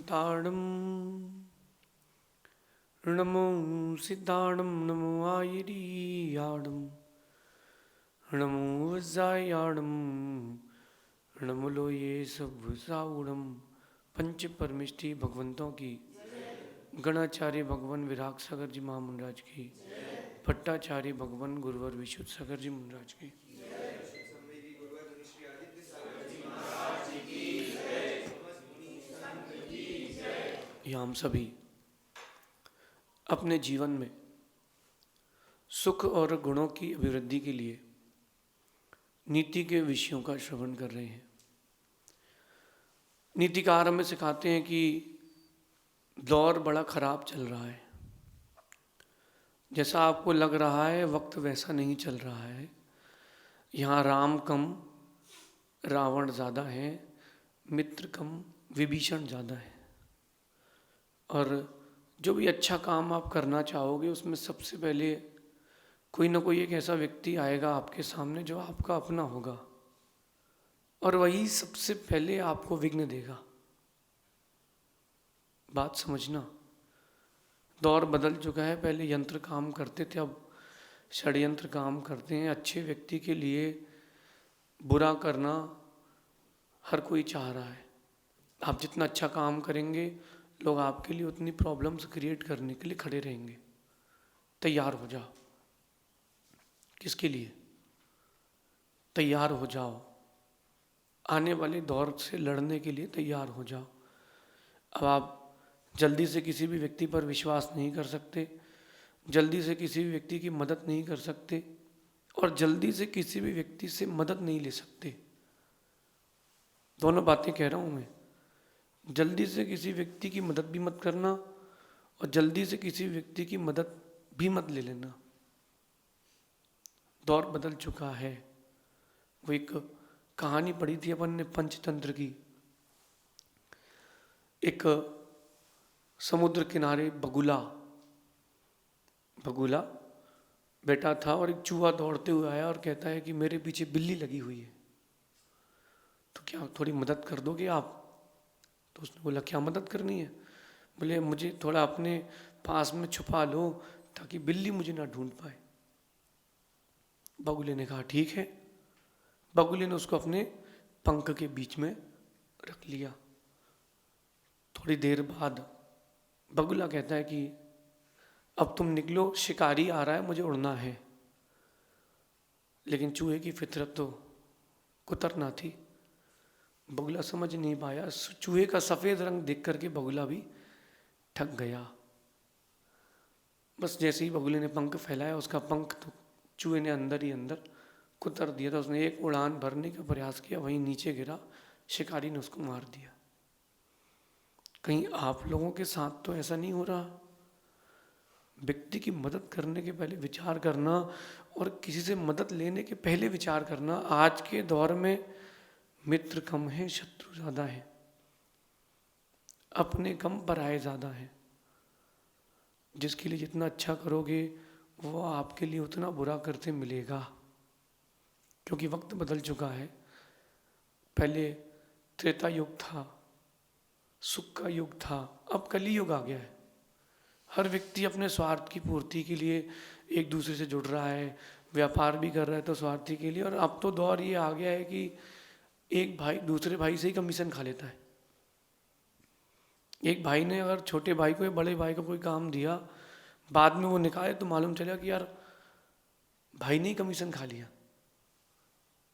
ताड़म नमो सिद्धाणम नमो आयरियाणम नमो वज्रायाणम नमो लोये सब साउणम। पंच परमिष्टि भगवंतों की, गणाचार्य भगवान विराग सागर जी महामंडराज की, भट्टाचार्य भगवान गुरुवर विशुद्ध सागर जी महाराज की, ये हम सभी अपने जीवन में सुख और गुणों की अभिवृद्धि के लिए नीति के विषयों का श्रवण कर रहे हैं। नीतिकार हमें सिखाते हैं कि दौर बड़ा खराब चल रहा है। जैसा आपको लग रहा है वक्त वैसा नहीं चल रहा है। यहाँ राम कम रावण ज़्यादा है, मित्र कम विभीषण ज़्यादा है। और जो भी अच्छा काम आप करना चाहोगे उसमें सबसे पहले कोई ना कोई एक ऐसा व्यक्ति आएगा आपके सामने जो आपका अपना होगा और वही सबसे पहले आपको विघ्न देगा। बात समझना, दौर बदल चुका है। पहले यंत्र काम करते थे, अब षड्यंत्र काम करते हैं। अच्छे व्यक्ति के लिए बुरा करना हर कोई चाह रहा है। आप जितना अच्छा काम करेंगे लोग आपके लिए उतनी प्रॉब्लम्स क्रिएट करने के लिए खड़े रहेंगे। तैयार हो जाओ। किसके लिए? तैयार हो जाओ। आने वाले दौर से लड़ने के लिए तैयार हो जाओ। अब आप जल्दी से किसी भी व्यक्ति पर विश्वास नहीं कर सकते, जल्दी से किसी भी व्यक्ति की मदद नहीं कर सकते और जल्दी से किसी भी व्यक्ति से मदद नहीं ले सकते। दोनों बातें कह रहा हूँ मैं। जल्दी से किसी व्यक्ति की मदद भी मत करना और जल्दी से किसी व्यक्ति की मदद भी मत ले लेना। दौर बदल चुका है। वो एक कहानी पढ़ी थी अपन ने पंचतंत्र की। एक समुद्र किनारे बगुला बैठा था और एक चूहा दौड़ते हुए आया और कहता है कि मेरे पीछे बिल्ली लगी हुई है, तो क्या थोड़ी मदद कर दोगे आप? तो उसने बोला क्या मदद करनी है? बोले मुझे थोड़ा अपने पास में छुपा लो ताकि बिल्ली मुझे ना ढूंढ पाए। बगुले ने कहा ठीक है। बगुले ने उसको अपने पंख के बीच में रख लिया। थोड़ी देर बाद बगुला कहता है कि अब तुम निकलो, शिकारी आ रहा है, मुझे उड़ना है। लेकिन चूहे की फितरत तो कुतरना थी। बगुला समझ नहीं पाया। चूहे का सफेद रंग देख करके बगुला भी ठग गया। बस जैसे ही बगुले ने पंख फैलाया, उसका पंख तो चूहे ने अंदर ही अंदर कुतर दिया था। उसने एक उड़ान भरने का प्रयास किया, वहीं नीचे गिरा, शिकारी ने उसको मार दिया। कहीं आप लोगों के साथ तो ऐसा नहीं हो रहा? व्यक्ति की मदद करने के पहले विचार करना और किसी से मदद लेने के पहले विचार करना। आज के दौर में मित्र कम है, शत्रु ज्यादा है। अपने कम पराये ज्यादा है। जिसके लिए जितना अच्छा करोगे वो आपके लिए उतना बुरा करते मिलेगा, क्योंकि वक्त बदल चुका है। पहले त्रेता युग था, सुख का युग था, अब कली युग आ गया है। हर व्यक्ति अपने स्वार्थ की पूर्ति के लिए एक दूसरे से जुड़ रहा है, व्यापार भी कर रहा है तो स्वार्थी के लिए। और अब तो दौर ये आ गया है कि एक भाई दूसरे भाई से ही कमीशन खा लेता है। एक भाई ने अगर छोटे भाई को या बड़े भाई को कोई काम दिया, बाद में वो निकाले तो मालूम चला कि यार भाई ने ही कमीशन खा लिया।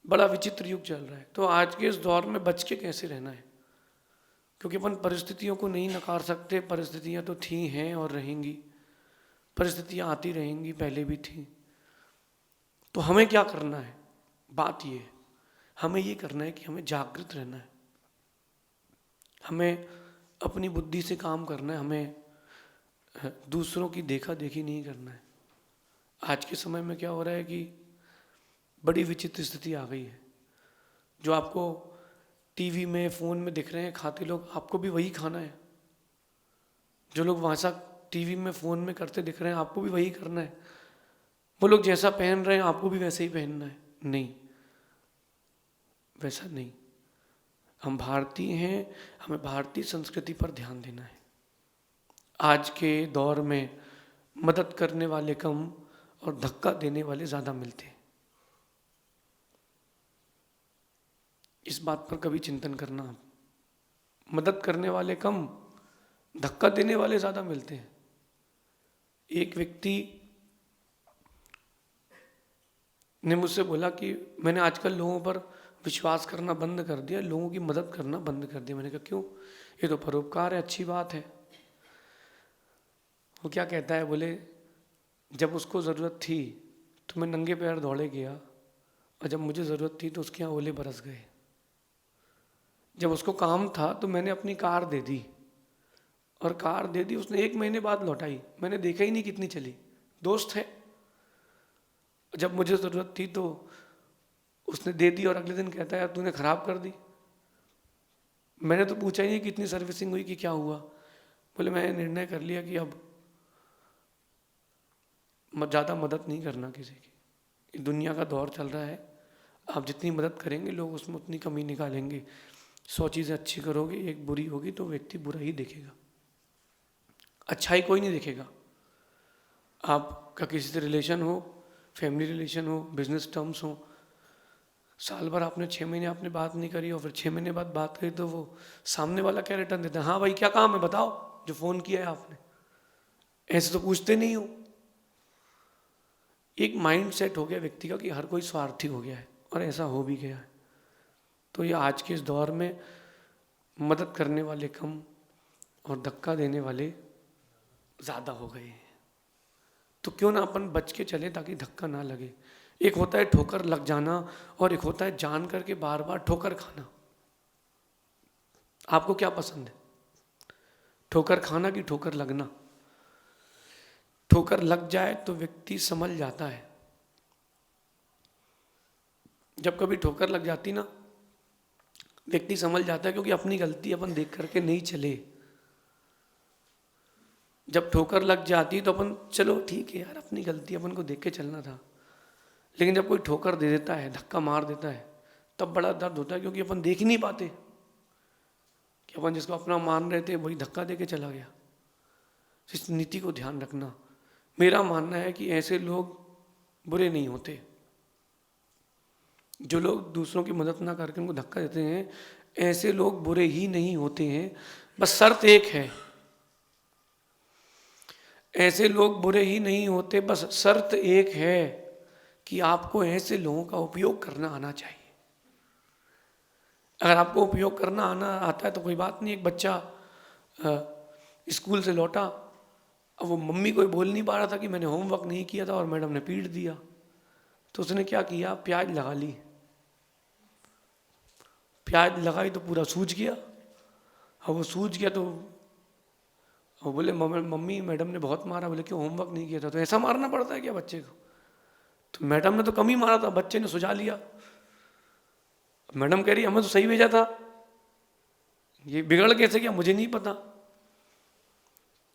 बड़ा विचित्र युग चल रहा है। तो आज के इस दौर में बच के कैसे रहना है? क्योंकि अपन परिस्थितियों को नहीं नकार सकते। परिस्थितियां तो थी हैं और रहेंगी। परिस्थितियां आती रहेंगी, पहले भी थी। तो हमें क्या करना है? बात ये है, हमें ये करना है कि हमें जागृत रहना है। हमें अपनी बुद्धि से काम करना है। हमें दूसरों की देखा देखी नहीं करना है। आज के समय में क्या हो रहा है कि बड़ी विचित्र स्थिति आ गई है। जो आपको टीवी में फोन में दिख रहे हैं खाते लोग, आपको भी वही खाना है। जो लोग वैसा टीवी में फोन में करते दिख रहे हैं, आपको भी वही करना है। वो लोग जैसा पहन रहे हैं आपको भी वैसे ही पहनना है। नहीं, वैसा नहीं। हम भारतीय हैं, हमें भारतीय संस्कृति पर ध्यान देना है। आज के दौर में मदद करने वाले कम और धक्का देने वाले ज़्यादा मिलते हैं। इस बात पर कभी चिंतन करना आप। मदद करने वाले कम, धक्का देने वाले ज़्यादा मिलते हैं। एक व्यक्ति ने मुझसे बोला कि मैंने आजकल लोगों पर विश्वास करना बंद कर दिया, लोगों की मदद करना बंद कर दिया। मैंने कहा क्यों? ये तो परोपकार है, अच्छी बात है। वो क्या कहता है, बोले जब उसको ज़रूरत थी तो मैं नंगे पैर दौड़े गया, और जब मुझे ज़रूरत थी तो उसके यहाँ ओले बरस गए। जब उसको काम था तो मैंने अपनी कार दे दी, और कार दे दी उसने 1 महीने बाद लौटाई, मैंने देखा ही नहीं कितनी चली। दोस्त है। जब मुझे ज़रूरत थी तो उसने दे दी और अगले दिन कहता है यार तूने ख़राब कर दी। मैंने तो पूछा ही नहीं कितनी सर्विसिंग हुई, कि क्या हुआ। बोले मैंने निर्णय कर लिया कि अब ज़्यादा मदद नहीं करना किसी की। दुनिया का दौर चल रहा है, आप जितनी मदद करेंगे लोग उसमें उतनी कमी निकालेंगे। 100 चीज़ें अच्छी करोगे, एक बुरी होगी तो व्यक्ति बुरा ही देखेगा, अच्छाई कोई नहीं देखेगा। आपका किसी से रिलेशन हो, फैमिली रिलेशन हो, बिजनेस टर्म्स हो, साल भर आपने 6 महीने आपने बात नहीं करी और फिर 6 महीने बाद बात करी, तो वो सामने वाला क्या रिटर्न देता है? हाँ भाई क्या काम है बताओ, जो फ़ोन किया है आपने। ऐसे तो पूछते नहीं हो। एक माइंड सेट हो गया व्यक्ति का कि हर कोई स्वार्थी हो गया है, और ऐसा हो भी गया है। तो ये आज के इस दौर में मदद करने वाले कम और धक्का देने वाले ज़्यादा हो गए हैं। तो क्यों ना अपन बच के चले ताकि धक्का ना लगे। एक होता है ठोकर लग जाना, और एक होता है जान करके बार बार ठोकर खाना। आपको क्या पसंद है, ठोकर खाना कि ठोकर लगना? ठोकर लग जाए तो व्यक्ति संभल जाता है। जब कभी ठोकर लग जाती ना, व्यक्ति संभल जाता है, क्योंकि अपनी गलती अपन देख करके नहीं चले। जब ठोकर लग जाती तो अपन चलो ठीक है यार, अपनी गलती अपन को देख के चलना था। लेकिन जब कोई ठोकर दे देता है, धक्का मार देता है, तब बड़ा दर्द होता है, क्योंकि अपन देख ही नहीं पाते कि अपन जिसको अपना मान रहे थे वही धक्का दे के चला गया। इस नीति को ध्यान रखना। मेरा मानना है कि ऐसे लोग बुरे नहीं होते। जो लोग दूसरों की मदद ना करके उनको धक्का देते हैं, ऐसे लोग बुरे ही नहीं होते हैं। बस शर्त एक है, ऐसे लोग बुरे ही नहीं होते, बस शर्त एक है कि आपको ऐसे लोगों का उपयोग करना आना चाहिए। अगर आपको उपयोग करना आता है तो कोई बात नहीं। एक बच्चा स्कूल से लौटा, अब वो मम्मी को बोल नहीं पा रहा था कि मैंने होमवर्क नहीं किया था और मैडम ने पीट दिया। तो उसने क्या किया, प्याज लगा ली। प्याज लगाई तो पूरा सूज गया। अब वो सूज गया तो वो बोले मम्मी मैडम ने बहुत मारा। बोले क्यों, होमवर्क नहीं किया था? तो ऐसा मारना पड़ता है क्या बच्चे को? तो मैडम ने तो कम ही मारा था, बच्चे ने सुझा लिया। मैडम कह रही हमें तो सही भेजा था, ये बिगड़ कैसे गया मुझे नहीं पता।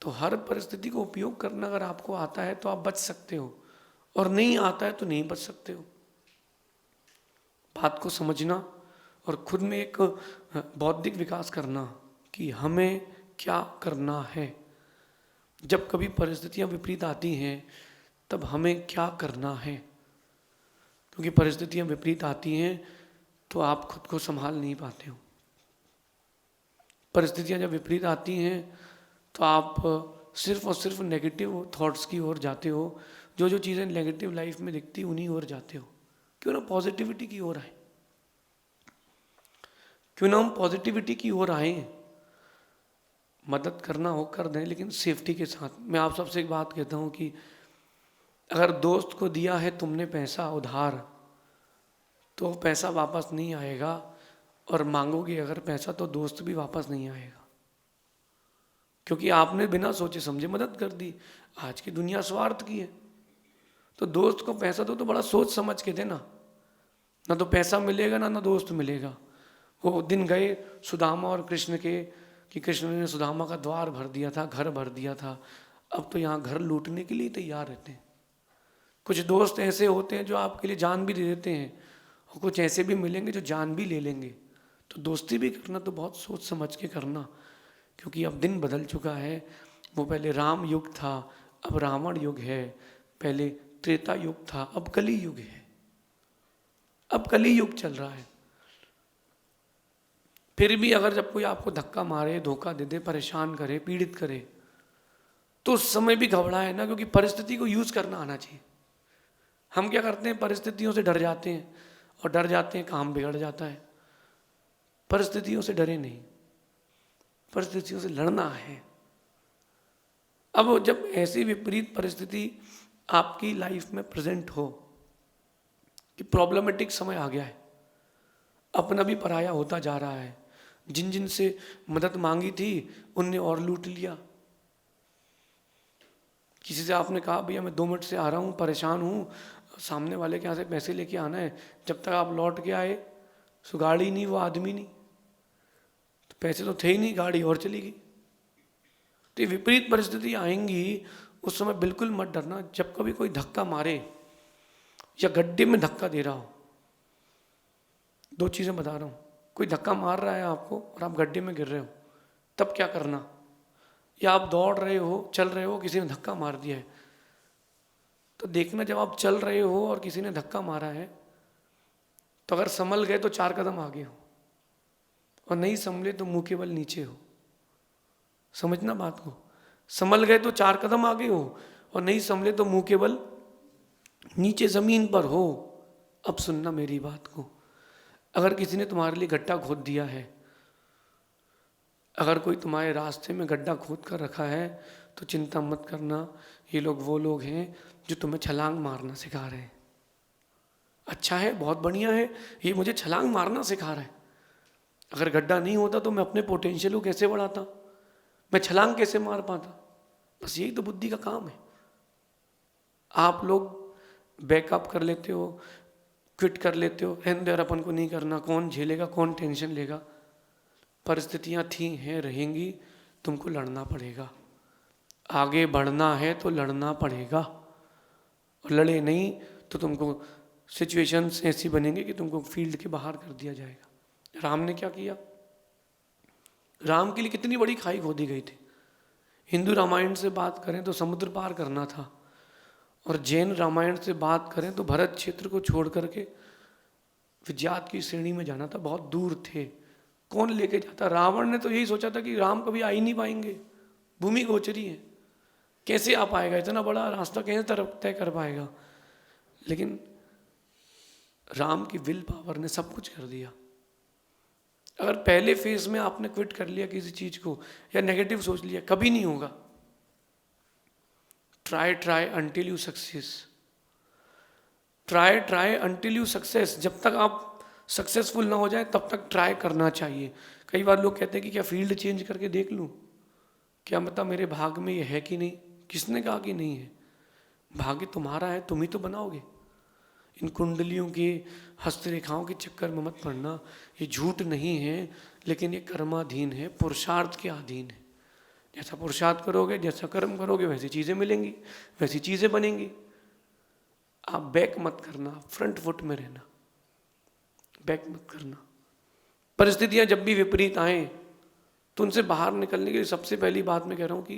तो हर परिस्थिति को उपयोग करना अगर आपको आता है तो आप बच सकते हो, और नहीं आता है तो नहीं बच सकते हो। बात को समझना और खुद में एक बौद्धिक विकास करना कि हमें क्या करना है। जब कभी परिस्थितियां विपरीत आती हैं तब हमें क्या करना है, क्योंकि परिस्थितियां विपरीत आती हैं तो आप खुद को संभाल नहीं पाते हो। परिस्थितियां जब विपरीत आती हैं तो आप सिर्फ और सिर्फ नेगेटिव थॉट्स की ओर जाते हो। जो जो चीज़ें नेगेटिव लाइफ में दिखती उन्हीं ओर जाते हो। क्यों ना पॉजिटिविटी की ओर आए, क्यों ना हम पॉजिटिविटी की ओर आए। मदद करना हो कर दें, लेकिन सेफ्टी के साथ। मैं आप सबसे एक बात कहता हूँ कि अगर दोस्त को दिया है तुमने पैसा उधार, तो पैसा वापस नहीं आएगा, और मांगोगे अगर पैसा तो दोस्त भी वापस नहीं आएगा, क्योंकि आपने बिना सोचे समझे मदद कर दी। आज की दुनिया स्वार्थ की है। तो दोस्त को पैसा दो तो बड़ा सोच समझ के देना, ना तो पैसा मिलेगा ना दोस्त मिलेगा। वो दिन गए सुदामा और कृष्ण के, कि कृष्ण ने सुदामा का द्वार भर दिया था, घर भर दिया था। अब तो यहाँ घर लूटने के लिए तैयार रहते हैं। कुछ दोस्त ऐसे होते हैं जो आपके लिए जान भी दे देते हैं, और कुछ ऐसे भी मिलेंगे जो जान भी ले लेंगे। तो दोस्ती भी करना तो बहुत सोच समझ के करना, क्योंकि अब दिन बदल चुका है। वो पहले राम युग था, अब रावण युग है। पहले त्रेता युग था, अब कली युग है। अब कली युग चल रहा है। फिर भी अगर जब कोई आपको धक्का मारे, धोखा दे दे, परेशान करे, पीड़ित करे, तो उस समय भी घबराए ना, क्योंकि परिस्थिति को यूज करना आना चाहिए। हम क्या करते हैं, परिस्थितियों से डर जाते हैं, और डर जाते हैं काम बिगड़ जाता है। परिस्थितियों से डरे नहीं, परिस्थितियों से लड़ना है। अब जब ऐसी विपरीत परिस्थिति आपकी लाइफ में प्रेजेंट हो कि प्रॉब्लमेटिक समय आ गया है, अपना भी पराया होता जा रहा है, जिन जिन से मदद मांगी थी उनने और लूट लिया। किसी से आपने कहा भैया मैं 2 मिनट से आ रहा हूँ, परेशान हूँ, सामने वाले के यहाँ से पैसे लेके आना है, जब तक आप लौट के आए सो गाड़ी नहीं, वो आदमी नहीं, तो पैसे तो थे ही नहीं, गाड़ी और चली गई। तो ये विपरीत परिस्थिति आएंगी, उस समय बिल्कुल मत डरना। जब कभी कोई धक्का मारे या गड्ढे में धक्का दे रहा हो, 2 चीज़ें बता रहा हूँ, कोई धक्का मार रहा है आपको और आप गड्ढे में गिर रहे हो, तब क्या करना, या आप दौड़ रहे हो, चल रहे हो, किसी ने धक्का मार दिया है, तो देखना जब आप चल रहे हो और किसी ने धक्का मारा है, तो अगर संभल गए तो 4 कदम आगे हो, और नहीं संभले तो मुंह के बल नीचे हो। समझना बात को, संभल गए तो 4 कदम आगे हो, और नहीं संभले तो मुंह के बल नीचे जमीन पर हो। अब सुनना मेरी बात को, अगर किसी ने तुम्हारे लिए गड्ढा खोद दिया है, अगर कोई तुम्हारे रास्ते में गड्ढा खोद कर रखा है, तो चिंता मत करना, ये लोग वो लोग हैं जो तुम्हें छलांग मारना सिखा रहे हैं। अच्छा है, बहुत बढ़िया है, ये मुझे छलांग मारना सिखा रहा है। अगर गड्ढा नहीं होता तो मैं अपने पोटेंशियल को कैसे बढ़ाता, मैं छलांग कैसे मार पाता। बस यही तो बुद्धि का काम है। आप लोग बैकअप कर लेते हो, क्विट कर लेते हो, रहने दो यार अपन को नहीं करना, कौन झेलेगा, कौन टेंशन लेगा। परिस्थितियां थी हैं, रहेंगी, तुमको लड़ना पड़ेगा। आगे बढ़ना है तो लड़ना पड़ेगा, और लड़े नहीं तो तुमको सिचुएशंस ऐसी बनेंगे कि तुमको फील्ड के बाहर कर दिया जाएगा। राम ने क्या किया, राम के लिए कितनी बड़ी खाई खोदी गई थी। हिंदू रामायण से बात करें तो समुद्र पार करना था, और जैन रामायण से बात करें तो भरत क्षेत्र को छोड़ करके विज्ञात की श्रेणी में जाना था, बहुत दूर थे। कौन लेके जाता, रावण ने तो यही सोचा था कि राम कभी आ ही नहीं पाएंगे, भूमि गोचरी है, कैसे आ पाएगा, इतना बड़ा रास्ता कैसे तरफ तय कर पाएगा। लेकिन राम की विल पावर ने सब कुछ कर दिया। अगर पहले फेज में आपने क्विट कर लिया किसी चीज को, या नेगेटिव सोच लिया, कभी नहीं होगा। Try until you success, try until you success. जब तक आप सक्सेसफुल ना हो जाए तब तक ट्राई करना चाहिए। कई बार लोग कहते हैं कि क्या फील्ड चेंज करके देख लूं, क्या मतलब मेरे भाग में ये है कि नहीं। किसने कहा कि नहीं है, भाग्य तुम्हारा है, तुम ही तो बनाओगे। इन कुंडलियों के हस्तरेखाओं के चक्कर में मत पड़ना, ये झूठ नहीं है, लेकिन ये कर्माधीन है, पुरुषार्थ के अधीन है। जैसा पुरुषार्थ करोगे, जैसा कर्म करोगे, वैसी चीजें मिलेंगी, वैसी चीजें बनेंगी। आप बैक मत करना, फ्रंट फुट में रहना, बैक मत करना। परिस्थितियां जब भी विपरीत आए तो उनसे बाहर निकलने के लिए सबसे पहली बात मैं कह रहा हूं कि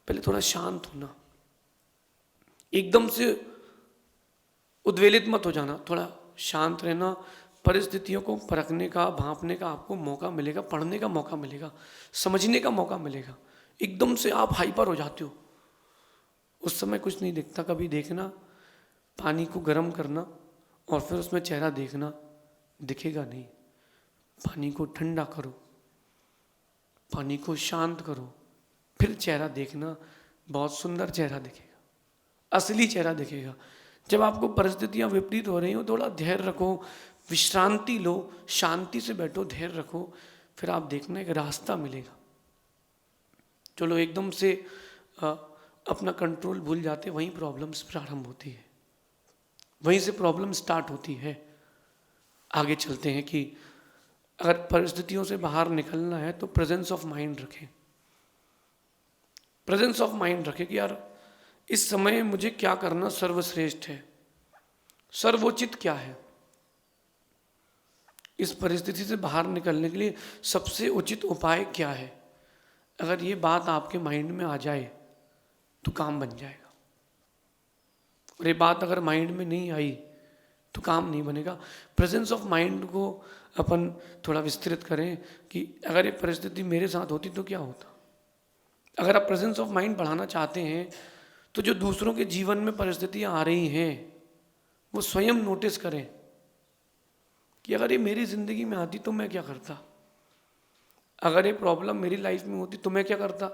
पहले थोड़ा शांत होना, एकदम से उद्वेलित मत हो जाना, थोड़ा शांत रहना। परिस्थितियों को परखने का, भांपने का आपको मौका मिलेगा, पढ़ने का मौका मिलेगा, समझने का मौका मिलेगा। एकदम से आप हाइपर हो जाते हो, उस समय कुछ नहीं दिखता। कभी देखना, पानी को गर्म करना और फिर उसमें चेहरा देखना, दिखेगा नहीं। पानी को ठंडा करो, पानी को शांत करो, फिर चेहरा देखना, बहुत सुंदर चेहरा दिखेगा, असली चेहरा दिखेगा। जब आपको परिस्थितियां विपरीत हो रही हो, थोड़ा धैर्य रखो, विश्रांति लो, शांति से बैठो, धैर्य रखो, फिर आप देखना एक रास्ता मिलेगा। चलो एकदम से अपना कंट्रोल भूल जाते, वहीं प्रॉब्लम्स प्रारंभ होती है, वहीं से प्रॉब्लम स्टार्ट होती है। आगे चलते हैं कि अगर परिस्थितियों से बाहर निकलना है तो प्रेजेंस ऑफ माइंड रखें। प्रेजेंस ऑफ माइंड रखें कि यार इस समय मुझे क्या करना सर्वश्रेष्ठ है, सर्वोचित क्या है। इस परिस्थिति से बाहर निकलने के लिए सबसे उचित उपाय क्या है? अगर ये बात आपके माइंड में आ जाए तो काम बन जाएगा, और ये बात अगर माइंड में नहीं आई तो काम नहीं बनेगा। प्रेजेंस ऑफ माइंड को अपन थोड़ा विस्तृत करें कि अगर ये परिस्थिति मेरे साथ होती तो क्या होता। अगर आप प्रेजेंस ऑफ माइंड बढ़ाना चाहते हैं तो जो दूसरों के जीवन में परिस्थितियां आ रही हैं वो स्वयं नोटिस करें कि अगर ये मेरी जिंदगी में आती तो मैं क्या करता, अगर ये प्रॉब्लम मेरी लाइफ में होती तो मैं क्या करता,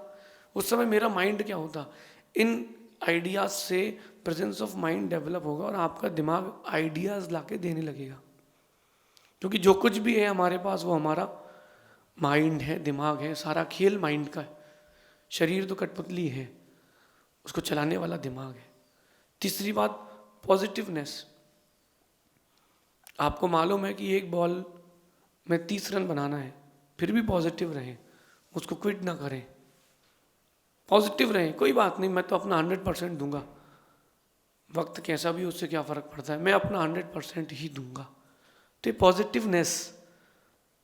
उस समय मेरा माइंड क्या होता। इन आइडियाज से प्रेजेंस ऑफ माइंड डेवलप होगा और आपका दिमाग आइडियाज लाके देने लगेगा, क्योंकि जो कुछ भी है हमारे पास वो हमारा माइंड है, दिमाग है, सारा खेल माइंड का है। शरीर तो कठपुतली है, उसको चलाने वाला दिमाग है। तीसरी बात, पॉजिटिवनेस। आपको मालूम है कि एक बॉल में 30 रन बनाना है, फिर भी पॉजिटिव रहें, उसको क्विट ना करें, पॉजिटिव रहें। कोई बात नहीं, मैं तो अपना 100% दूंगा, वक्त कैसा भी उससे क्या फ़र्क पड़ता है, मैं अपना 100% ही दूंगा। तो ये पॉजिटिवनेस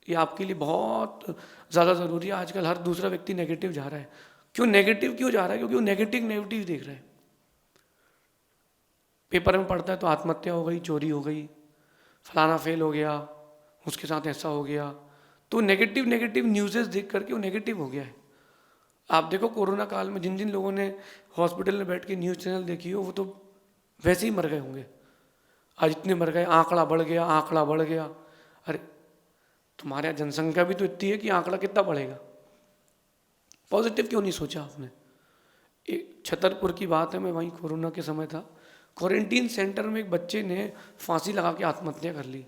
ये आपके लिए बहुत ज़्यादा ज़रूरी है। आजकल हर दूसरा व्यक्ति नेगेटिव जा रहा है। क्यों नेगेटिव क्यों जा रहा है? क्योंकि वो नेगेटिव देख रहे हैं। पेपर में पढ़ता है तो आत्महत्या हो गई, चोरी हो गई, फलाना फेल हो गया, उसके साथ ऐसा हो गया, तो नेगेटिव न्यूज़ेस देख करके वो नेगेटिव हो गया है। आप देखो कोरोना काल में जिन जिन लोगों ने हॉस्पिटल में बैठ के न्यूज़ चैनल देखी हो वो तो वैसे ही मर गए होंगे। आज इतने मर गए, आंकड़ा बढ़ गया, आंकड़ा बढ़ गया। अरे तुम्हारे यहाँ जनसंख्या भी तो इतनी है कि आंकड़ा कितना बढ़ेगा? पॉजिटिव क्यों नहीं सोचा आपने? एक छतरपुर की बात है, मैं वहीं कोरोना के समय था। क्वारंटीन सेंटर में एक बच्चे ने फांसी लगा के आत्महत्या कर ली,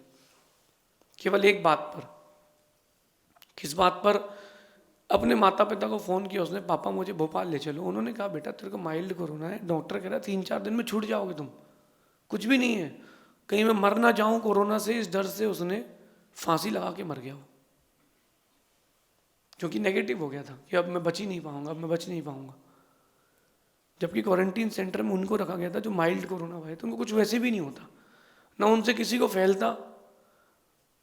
केवल एक बात पर। किस बात पर? अपने माता पिता को फ़ोन किया उसने, पापा मुझे भोपाल ले चलो। उन्होंने कहा बेटा तेरे को माइल्ड कोरोना है, डॉक्टर कह रहा है 3-4 दिन में छूट जाओगे तुम, कुछ भी नहीं है, कहीं मैं मर ना जाऊं कोरोना से, इस डर से उसने फांसी लगा के मर गया वो, क्योंकि नेगेटिव हो गया था कि अब मैं बच ही नहीं पाऊंगा, अब मैं बच नहीं पाऊंगा। जबकि क्वारंटीन सेंटर में उनको रखा गया था जो माइल्ड कोरोना हुआ है, तो उनको कुछ वैसे भी नहीं होता, ना उनसे किसी को फैलता,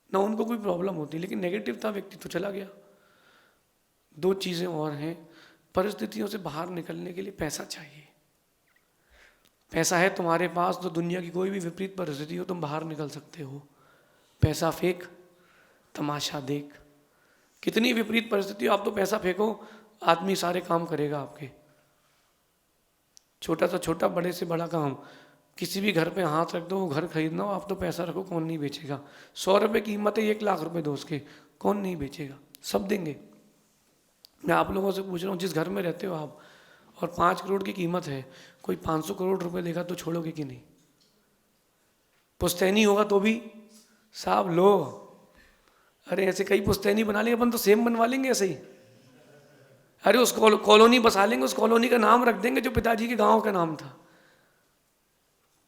ना उनको कोई प्रॉब्लम होती, लेकिन नेगेटिव था व्यक्ति तो चला गया। दो चीज़ें और हैं, परिस्थितियों से बाहर निकलने के लिए पैसा चाहिए। पैसा है तुम्हारे पास तो दुनिया की कोई भी विपरीत परिस्थिति हो तुम बाहर निकल सकते हो। पैसा फेंक, तमाशा देख। कितनी विपरीत परिस्थिति हो, आप तो पैसा फेंको, आदमी सारे काम करेगा आपके। छोटा सा छोटा, बड़े से बड़ा काम, किसी भी घर पे हाथ रख दो, वो घर खरीदना हो, आप तो पैसा रखो, कौन नहीं बेचेगा। 100 रुपये कीमत है 1 लाख रुपए दो उसके, कौन नहीं बेचेगा, सब देंगे। मैं आप लोगों से पूछ रहा हूँ, जिस घर में रहते हो आप, और 5 करोड़ की कीमत है, कोई 500 करोड़ रुपए देगा तो छोड़ोगे कि नहीं? पुश्तैनी होगा तो भी साहब लो, अरे ऐसे कई पुश्तैनी बना लेंगे अपन, तो सेम बनवा लेंगे ऐसे ही। अरे उस कॉलोनी बसा लेंगे, उस कॉलोनी का नाम रख देंगे जो पिताजी के गांव का नाम था।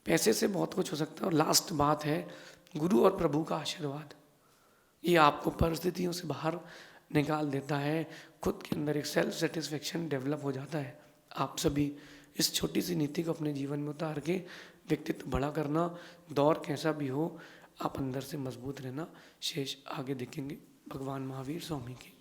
पैसे से बहुत कुछ हो सकता है। और लास्ट बात है, गुरु और प्रभु का आशीर्वाद, ये आपको परिस्थितियों से बाहर निकाल देता है। खुद के अंदर एक सेल्फ सेटिस्फेक्शन डेवलप हो जाता है। आप सभी इस छोटी सी नीति को अपने जीवन में उतार के व्यक्तित्व बड़ा करना। दौर कैसा भी हो, आप अंदर से मजबूत रहना। शेष आगे देखेंगे। भगवान महावीर स्वामी की।